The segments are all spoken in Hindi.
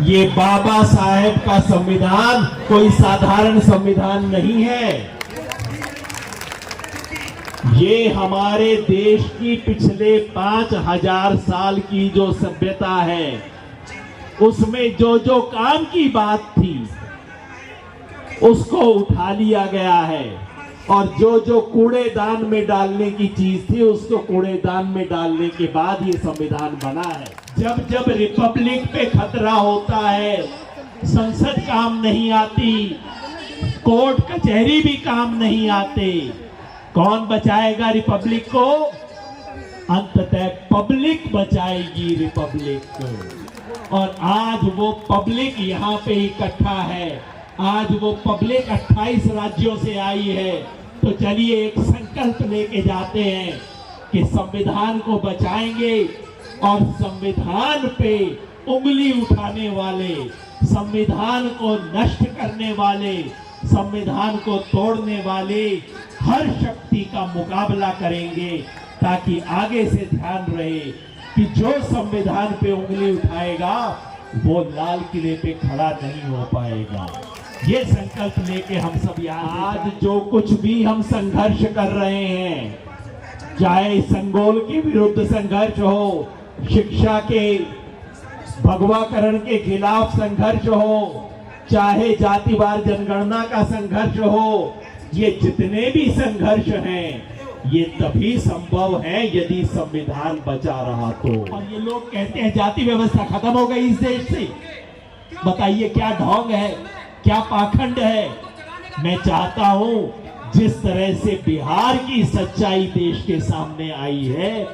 ये बाबा साहेब का संविधान कोई साधारण संविधान नहीं है। ये हमारे देश की पिछले 5000 साल की जो सभ्यता है, उसमें जो जो काम की बात थी उसको उठा लिया गया है, और जो जो कूड़ेदान में डालने की चीज थी उसको कूड़ेदान में डालने के बाद ये संविधान बना है। जब जब रिपब्लिक पे खतरा होता है, संसद काम नहीं आती, कोर्ट कचहरी भी काम नहीं आते, कौन बचाएगा रिपब्लिक को? अंततः पब्लिक बचाएगी रिपब्लिक को। और आज वो पब्लिक यहाँ पे इकट्ठा है, आज वो पब्लिक 28 राज्यों से आई है। तो चलिए एक संकल्प लेके जाते हैं कि संविधान को बचाएंगे, और संविधान पे उंगली उठाने वाले, संविधान को नष्ट करने वाले, संविधान को तोड़ने वाले हर शक्ति का मुकाबला करेंगे, ताकि आगे से ध्यान रहे कि जो संविधान पे उंगली उठाएगा वो लाल किले पे खड़ा नहीं हो पाएगा। ये संकल्प लेके हम सब यहाँ आज जो कुछ भी हम संघर्ष कर रहे हैं, चाहे संगोल के विरुद्ध संघर्ष हो, शिक्षा के भगवाकरण के खिलाफ संघर्ष हो, चाहे जातिवार जनगणना का संघर्ष हो, ये जितने भी संघर्ष हैं ये तभी संभव है यदि संविधान बचा रहा तो। और ये लोग कहते हैं जाति व्यवस्था खत्म हो गई इस देश से। बताइए क्या ढोंग है, क्या पाखंड है। मैं चाहता हूं जिस तरह से बिहार की सच्चाई देश के सामने आई है,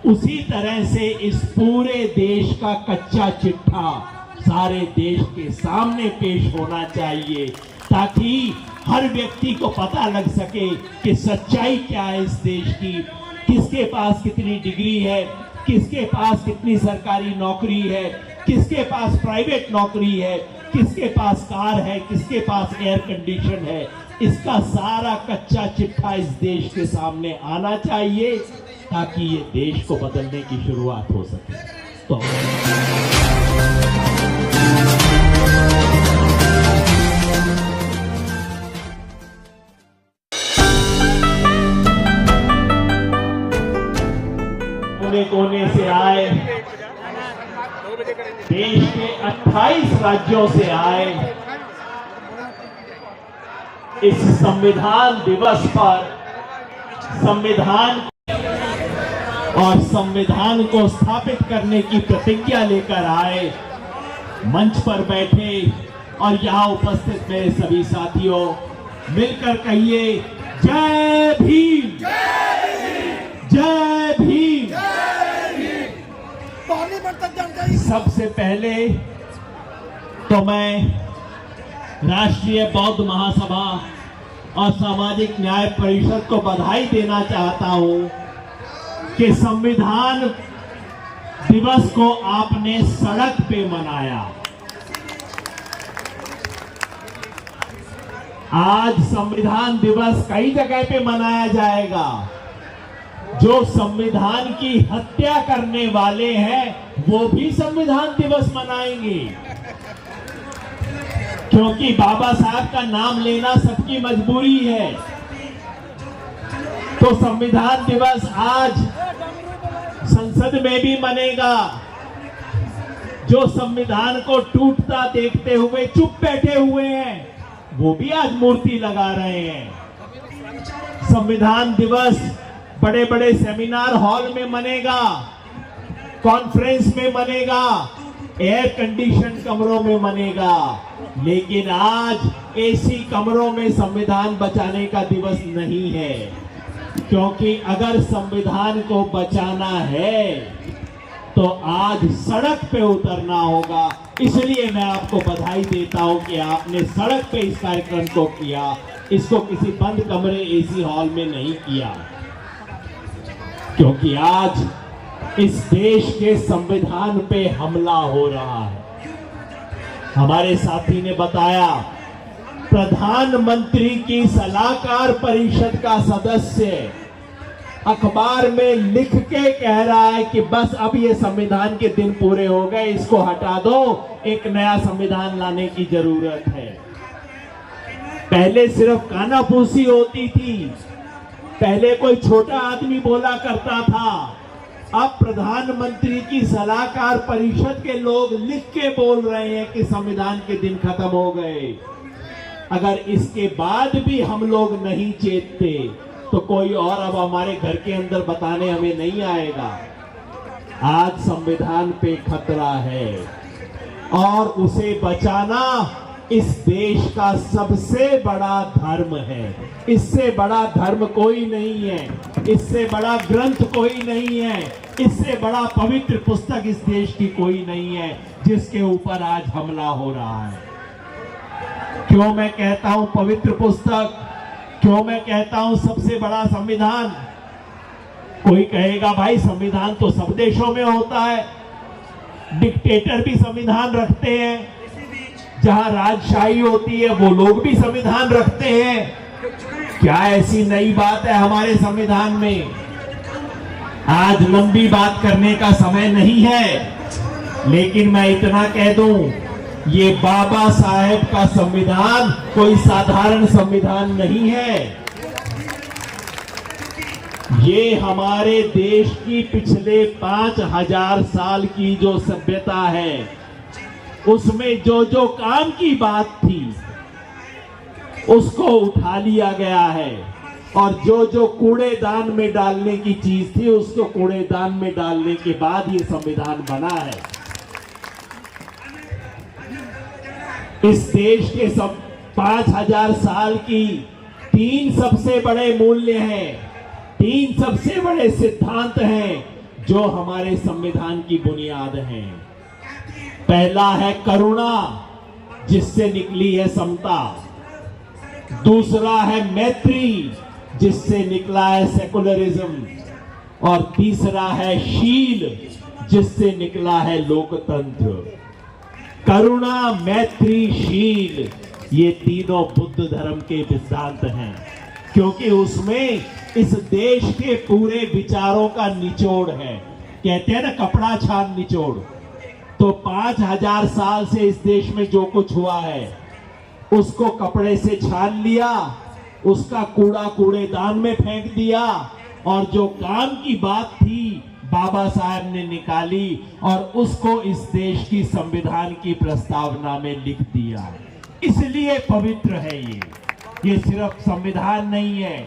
उसी तरह से इस पूरे देश का कच्चा चिट्ठा सारे देश के सामने पेश होना चाहिए, ताकि हर व्यक्ति को पता लग सके कि सच्चाई क्या है इस देश की, किसके पास कितनी डिग्री है, किसके पास कितनी सरकारी नौकरी है, किसके पास प्राइवेट नौकरी है, किसके पास कार है, किसके पास एयर कंडीशन है। इसका सारा कच्चा चिट्ठा इस देश के सामने आना चाहिए, ताकि ये देश को बदलने की शुरुआत हो सके। तो कोने कोने से आए, देश के 28 राज्यों से आए, इस संविधान दिवस पर संविधान और संविधान को स्थापित करने की प्रतिज्ञा लेकर आए, मंच पर बैठे और यहाँ उपस्थित मेरे सभी साथियों, मिलकर कहिए जय भीम, जय भीम। सबसे पहले तो मैं राष्ट्रीय बौद्ध महासभा और सामाजिक न्याय परिषद को बधाई देना चाहता हूं कि संविधान दिवस को आपने सड़क पे मनाया। आज संविधान दिवस कई जगह पे मनाया जाएगा। जो संविधान की हत्या करने वाले हैं वो भी संविधान दिवस मनाएंगे, क्योंकि बाबा साहब का नाम लेना सबकी मजबूरी है। तो संविधान दिवस आज संसद में भी मनेगा। जो संविधान को टूटता देखते हुए चुप बैठे हुए हैं, वो भी आज मूर्ति लगा रहे हैं। संविधान दिवस बड़े बड़े सेमिनार हॉल में मनेगा, कॉन्फ्रेंस में मनेगा, एयर कंडीशन कमरों में मनेगा, लेकिन आज एसी कमरों में संविधान बचाने का दिवस नहीं है। क्योंकि अगर संविधान को बचाना है तो आज सड़क पे उतरना होगा। इसलिए मैं आपको बधाई देता हूं कि आपने सड़क पे इस कार्यक्रम को किया, इसको किसी बंद कमरे एसी हॉल में नहीं किया। क्योंकि आज इस देश के संविधान पे हमला हो रहा है। हमारे साथी ने बताया, प्रधानमंत्री की सलाहकार परिषद का सदस्य अखबार में लिख के कह रहा है कि बस अब ये संविधान के दिन पूरे हो गए, इसको हटा दो, एक नया संविधान लाने की जरूरत है। पहले सिर्फ कानाफूसी होती थी, पहले कोई छोटा आदमी बोला करता था, अब प्रधानमंत्री की सलाहकार परिषद के लोग लिख के बोल रहे हैं कि संविधान के दिन खत्म हो गए। अगर इसके बाद भी हम लोग नहीं चेतते तो कोई और अब हमारे घर के अंदर बताने हमें नहीं आएगा। आज संविधान पे खतरा है और उसे बचाना इस देश का सबसे बड़ा धर्म है। इससे बड़ा धर्म कोई नहीं है, इससे बड़ा ग्रंथ कोई नहीं है, इससे बड़ा पवित्र पुस्तक इस देश की कोई नहीं है जिसके ऊपर आज हमला हो रहा है। क्यों मैं कहता हूं पवित्र पुस्तक, क्यों मैं कहता हूं सबसे बड़ा संविधान? कोई कहेगा भाई संविधान तो सब देशों में होता है, डिक्टेटर भी संविधान रखते हैं, जहां राजशाही होती है वो लोग भी संविधान रखते हैं। क्या ऐसी नई बात है हमारे संविधान में? आज लंबी बात करने का समय नहीं है, लेकिन मैं इतना कह दूं, ये बाबा साहेब का संविधान कोई साधारण संविधान नहीं है। ये हमारे देश की पिछले 5000 साल की जो सभ्यता है, उसमें जो जो काम की बात थी उसको उठा लिया गया है, और जो जो कूड़ेदान में डालने की चीज थी उसको कूड़ेदान में डालने के बाद ये संविधान बना है। इस देश के सब 5000 साल की 3 सबसे बड़े मूल्य हैं, 3 सबसे बड़े सिद्धांत हैं जो हमारे संविधान की बुनियाद हैं। पहला है करुणा, जिससे निकली है समता। दूसरा है मैत्री, जिससे निकला है सेकुलरिज्म। और तीसरा है शील, जिससे निकला है लोकतंत्र। करुणा, मैत्री, शील, ये तीनों बुद्ध धर्म के सिद्धांत हैं, क्योंकि उसमें इस देश के पूरे विचारों का निचोड़ है। कहते हैं ना कपड़ा छान निचोड़, तो 5000 साल से इस देश में जो कुछ हुआ है उसको कपड़े से छान लिया, उसका कूड़ा कूड़ेदान में फेंक दिया, और जो काम की बात थी बाबा साहब ने निकाली और उसको इस देश की संविधान की प्रस्तावना में लिख दिया। इसलिए पवित्र है ये सिर्फ संविधान नहीं है,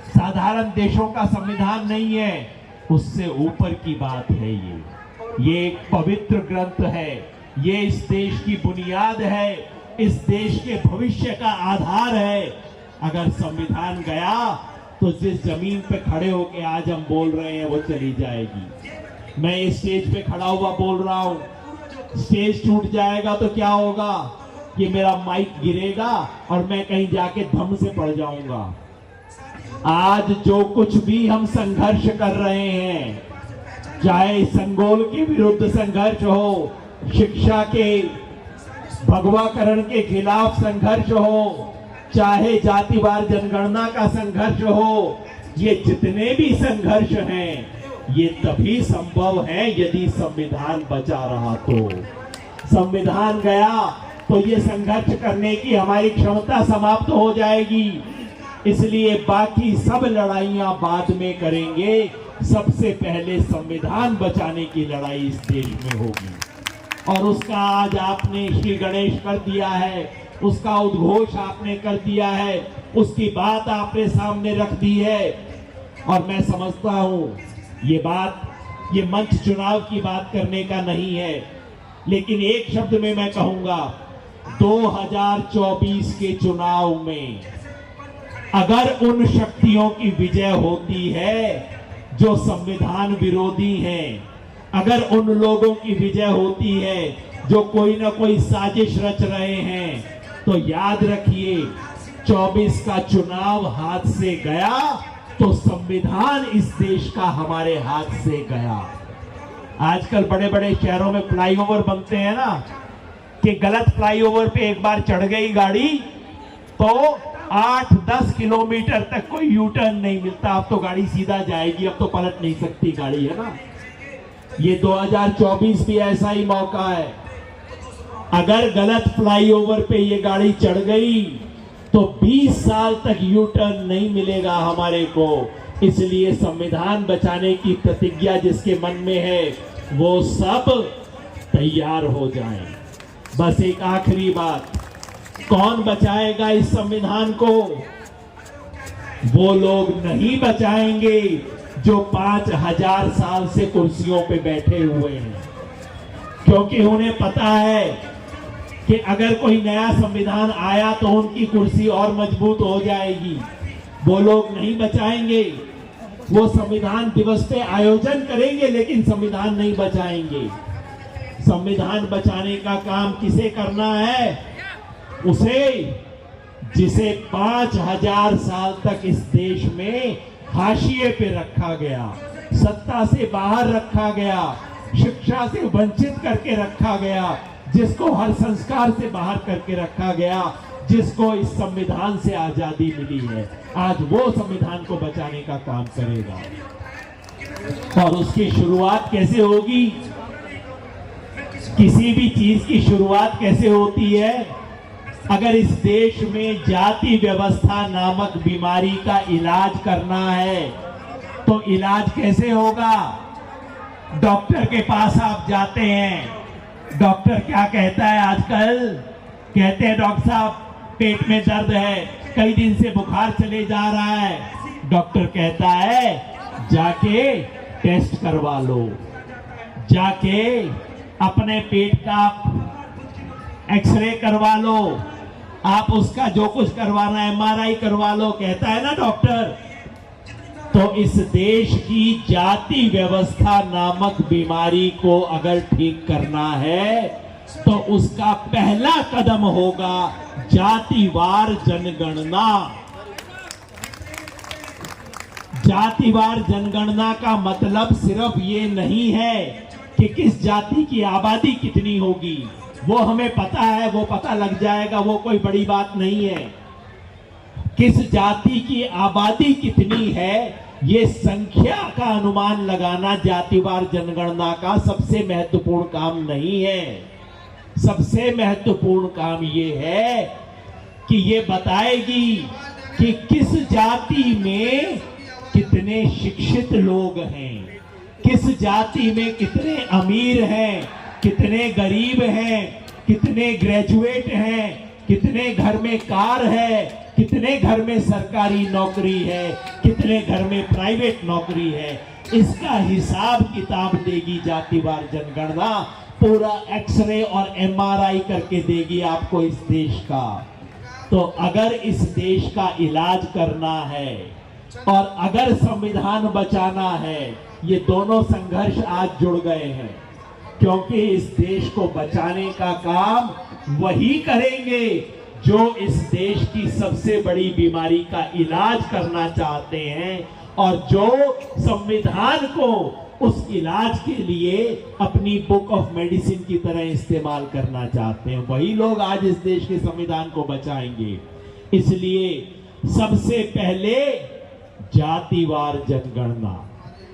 साधारण देशों का संविधान नहीं है, उससे ऊपर की बात है। ये एक पवित्र ग्रंथ है, ये इस देश की बुनियाद है, इस देश के भविष्य का आधार है। अगर संविधान गया तो जिस जमीन पे खड़े होके आज हम बोल रहे हैं वो चली जाएगी। मैं इस स्टेज पे खड़ा हुआ बोल रहा हूं, स्टेज टूट जाएगा तो क्या होगा? ये मेरा माइक गिरेगा और मैं कहीं जाके धम से पड़ जाऊंगा। आज जो कुछ भी हम संघर्ष कर रहे हैं, चाहे संगोल के विरुद्ध संघर्ष हो, शिक्षा के भगवाकरण के खिलाफ संघर्ष हो, चाहे जातिवार जनगणना का संघर्ष हो, ये जितने भी संघर्ष हैं ये तभी संभव है यदि संविधान बचा रहा। तो संविधान गया तो ये संघर्ष करने की हमारी क्षमता समाप्त हो जाएगी। इसलिए बाकी सब लड़ाइयां बाद में करेंगे, सबसे पहले संविधान बचाने की लड़ाई इस देश में होगी। और उसका आज आपने श्री गणेश कर दिया है, उसका उद्घोष आपने कर दिया है, उसकी बात आपने सामने रख दी है। और मैं समझता हूं ये बात, ये मंच चुनाव की बात करने का नहीं है, लेकिन एक शब्द में मैं कहूंगा, 2024 के चुनाव में अगर उन शक्तियों की विजय होती है जो संविधान विरोधी हैं, अगर उन लोगों की विजय होती है जो कोई ना कोई साजिश रच रहे हैं, तो याद रखिए 24 का चुनाव हाथ से गया तो संविधान इस देश का हमारे हाथ से गया। आजकल बड़े बड़े शहरों में फ्लाईओवर बनते हैं ना, कि गलत फ्लाईओवर पे एक बार चढ़ गई गाड़ी तो 8-10 किलोमीटर तक कोई यू टर्न नहीं मिलता। अब तो गाड़ी सीधा जाएगी, अब तो पलट नहीं सकती गाड़ी, है ना। ये 2024 भी ऐसा ही मौका है। अगर गलत फ्लाईओवर पे ये गाड़ी चढ़ गई तो 20 साल तक यू टर्न नहीं मिलेगा हमारे को। इसलिए संविधान बचाने की प्रतिज्ञा जिसके मन में है वो सब तैयार हो जाएं। बस एक आखिरी बात, कौन बचाएगा इस संविधान को? वो लोग नहीं बचाएंगे जो 5000 साल से कुर्सियों पे बैठे हुए हैं, क्योंकि उन्हें पता है कि अगर कोई नया संविधान आया तो उनकी कुर्सी और मजबूत हो जाएगी। वो लोग नहीं बचाएंगे। वो संविधान दिवस पे आयोजन करेंगे लेकिन संविधान नहीं बचाएंगे। संविधान बचाने का काम किसे करना है? उसे जिसे 5000 साल तक इस देश में हाशिए पे रखा गया, सत्ता से बाहर रखा गया, शिक्षा से वंचित करके रखा गया, जिसको हर संस्कार से बाहर करके रखा गया, जिसको इस संविधान से आजादी मिली है, आज वो संविधान को बचाने का काम करेगा। और उसकी शुरुआत कैसे होगी? किसी भी चीज की शुरुआत कैसे होती है? अगर इस देश में जाति व्यवस्था नामक बीमारी का इलाज करना है तो इलाज कैसे होगा? डॉक्टर के पास आप जाते हैं, डॉक्टर क्या कहता है आजकल? कहते हैं डॉक्टर साहब पेट में दर्द है, कई दिन से बुखार चले जा रहा है। डॉक्टर कहता है जाके टेस्ट करवा लो, जाके अपने पेट का एक्सरे करवा लो, आप उसका जो कुछ करवाना है MRI करवा लो, कहता है ना डॉक्टर। तो इस देश की जाति व्यवस्था नामक बीमारी को अगर ठीक करना है तो उसका पहला कदम होगा जातिवार जनगणना। जातिवार जनगणना का मतलब सिर्फ ये नहीं है कि किस जाति की आबादी कितनी होगी, वो हमें पता है, वो पता लग जाएगा, वो कोई बड़ी बात नहीं है। किस जाति की आबादी कितनी है ये संख्या का अनुमान लगाना जातिवार जनगणना का सबसे महत्वपूर्ण काम नहीं है। सबसे महत्वपूर्ण काम ये है कि ये बताएगी कि किस जाति में कितने शिक्षित लोग हैं, किस जाति में कितने अमीर हैं, कितने गरीब हैं, कितने ग्रेजुएट हैं, कितने घर में कार है, कितने घर में सरकारी नौकरी है, कितने घर में प्राइवेट नौकरी है। इसका हिसाब किताब देगी जातिवार जनगणना, पूरा एक्सरे और MRI करके देगी आपको इस देश का। तो अगर इस देश का इलाज करना है और अगर संविधान बचाना है, ये दोनों संघर्ष आज जुड़ गए हैं, क्योंकि इस देश को बचाने का काम वही करेंगे जो इस देश की सबसे बड़ी बीमारी का इलाज करना चाहते हैं और जो संविधान को उस इलाज के लिए अपनी बुक ऑफ मेडिसिन की तरह इस्तेमाल करना चाहते हैं। वही लोग आज इस देश के संविधान को बचाएंगे। इसलिए सबसे पहले जातिवार जनगणना।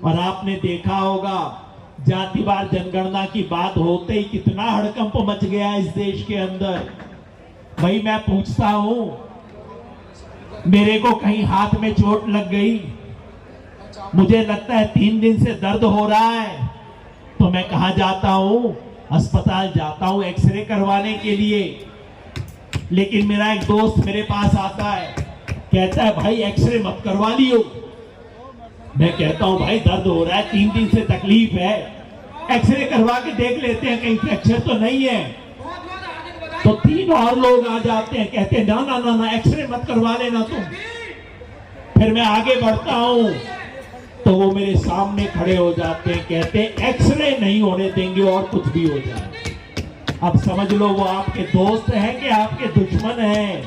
और आपने देखा होगा जातिवार जनगणना की बात होते ही कितना हड़कंप मच गया इस देश के अंदर। भाई मैं पूछता हूं, मेरे को कहीं हाथ में चोट लग गई, मुझे लगता है 3 दिन से दर्द हो रहा है, तो मैं कहां जाता हूं? अस्पताल जाता हूं एक्सरे करवाने के लिए। लेकिन मेरा एक दोस्त मेरे पास आता है, कहता है भाई एक्सरे मत करवा लियो। मैं कहता हूं भाई दर्द हो रहा है, 3 दिन से तकलीफ है, एक्सरे करवा के देख लेते हैं कहीं फ्रैक्चर तो नहीं है। तो 3 और लोग आ जाते हैं, कहते हैं ना ना ना ना एक्सरे मत करवा लेना तुम। फिर मैं आगे बढ़ता हूं तो वो मेरे सामने खड़े हो जाते हैं, कहते हैं एक्सरे नहीं होने देंगे और कुछ भी हो जाए। अब समझ लो वो आपके दोस्त हैं कि आपके दुश्मन हैं,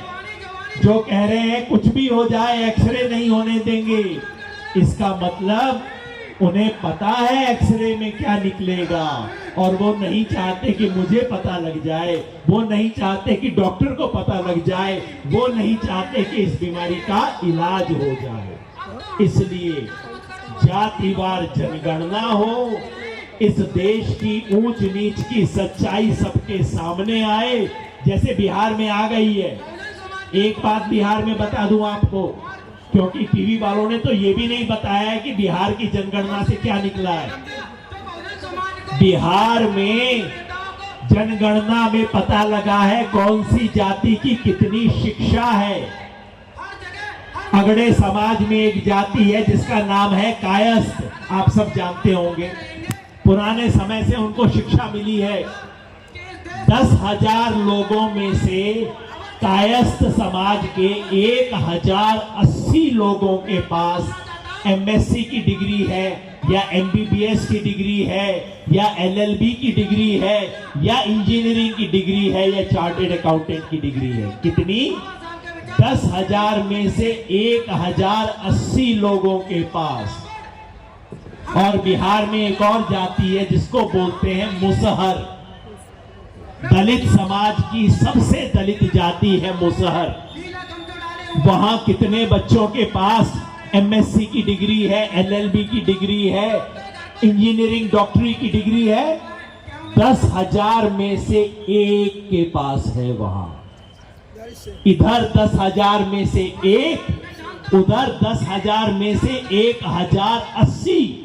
जो कह रहे हैं कुछ भी हो जाए एक्सरे नहीं होने देंगे। इसका मतलब उन्हें पता है एक्सरे में क्या निकलेगा, और वो नहीं चाहते कि मुझे पता लग जाए, वो नहीं चाहते कि डॉक्टर को पता लग जाए, वो नहीं चाहते कि इस बीमारी का इलाज हो जाए। इसलिए जातिवार जनगणना हो, इस देश की ऊंच नीच की सच्चाई सबके सामने आए, जैसे बिहार में आ गई है। एक बात बिहार में बता दूं आपको, क्योंकि टीवी वालों ने तो ये भी नहीं बताया है कि बिहार की जनगणना से क्या निकला है। बिहार में जनगणना में पता लगा है कौन सी जाति की कितनी शिक्षा है। अगड़े समाज में एक जाति है जिसका नाम है कायस्थ, आप सब जानते होंगे। पुराने समय से उनको शिक्षा मिली है। 10,000 लोगों में से कायस्थ समाज के 1080 लोगों के पास एमएससी की डिग्री है, या एमबीबीएस की डिग्री है, या एलएलबी की डिग्री है, या इंजीनियरिंग की डिग्री है, या चार्टेड अकाउंटेंट की डिग्री है। कितनी? 10,000 में से 1080 लोगों के पास। और बिहार में एक और जाति है जिसको बोलते हैं मुसहर। दलित समाज की सबसे दलित जाति है मुसहर। वहां कितने बच्चों के पास एमएससी की डिग्री है, एलएलबी की डिग्री है, इंजीनियरिंग डॉक्टरी की डिग्री है? 10,000 में से एक के पास है। वहां इधर 10,000 में से एक, उधर 10,000 में से 1080।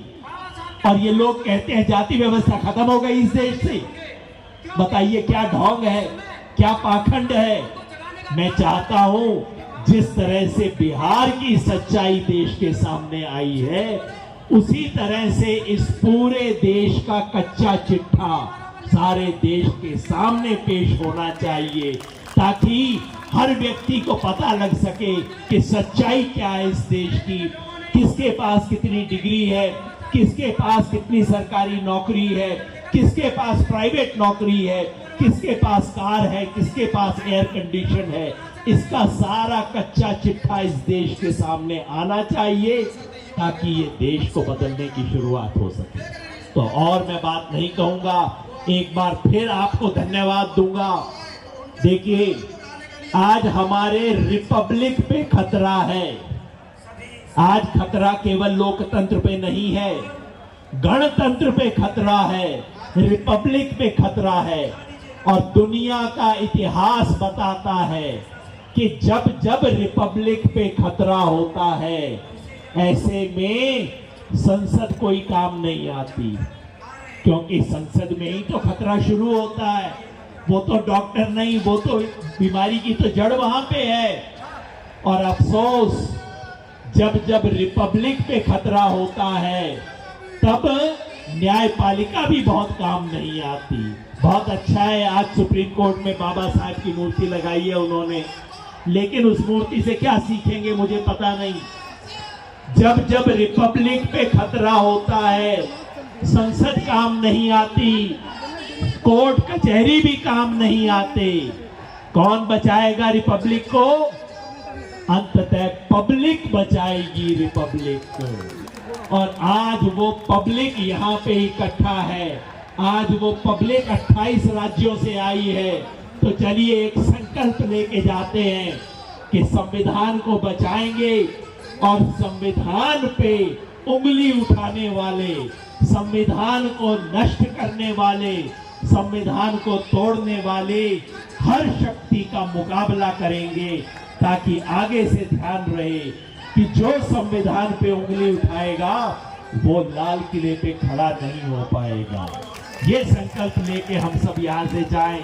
और ये लोग कहते हैं जाति व्यवस्था खत्म हो गई इस देश से। बताइए क्या ढोंग है, क्या पाखंड है। मैं चाहता हूं जिस तरह से बिहार की सच्चाई देश के सामने आई है, उसी तरह से इस पूरे देश का कच्चा चिट्ठा सारे देश के सामने पेश होना चाहिए, ताकि हर व्यक्ति को पता लग सके कि सच्चाई क्या है इस देश की, किसके पास कितनी डिग्री है, किसके पास कितनी सरकारी नौकरी है, किसके पास प्राइवेट नौकरी है, किसके पास कार है, किसके पास एयर कंडीशन है। इसका सारा कच्चा चिट्ठा इस देश के सामने आना चाहिए, ताकि ये देश को बदलने की शुरुआत हो सके। तो और मैं बात नहीं कहूंगा, एक बार फिर आपको धन्यवाद दूंगा। देखिए, आज हमारे रिपब्लिक पे खतरा है। आज खतरा केवल लोकतंत्र पे नहीं है, गणतंत्र पे खतरा है, रिपब्लिक पे खतरा है। और दुनिया का इतिहास बताता है कि जब जब रिपब्लिक पे खतरा होता है, ऐसे में संसद कोई काम नहीं आती, क्योंकि संसद में ही तो खतरा शुरू होता है। वो तो डॉक्टर नहीं, वो तो बीमारी की तो जड़ वहां पे है। और अफसोस, जब जब रिपब्लिक पे खतरा होता है, तब न्यायपालिका भी बहुत काम नहीं आती। बहुत अच्छा है आज सुप्रीम कोर्ट में बाबा साहब की मूर्ति लगाई है उन्होंने, लेकिन उस मूर्ति से क्या सीखेंगे मुझे पता नहीं। जब जब रिपब्लिक पे खतरा होता है, संसद काम नहीं आती, कोर्ट कचहरी भी काम नहीं आते। कौन बचाएगा रिपब्लिक को? अंततः पब्लिक बचाएगी रिपब्लिक को। और आज वो पब्लिक यहाँ पे इकट्ठा है, आज वो पब्लिक 28 राज्यों से आई है। तो चलिए एक संकल्प लेके जाते हैं कि संविधान को बचाएंगे, और संविधान पे उंगली उठाने वाले, संविधान को नष्ट करने वाले, संविधान को तोड़ने वाले हर शक्ति का मुकाबला करेंगे, ताकि आगे से ध्यान रहे कि जो संविधान पे उंगली उठाएगा वो लाल किले पे खड़ा नहीं हो पाएगा। ये संकल्प लेके हम सब यहाँ से जाएं।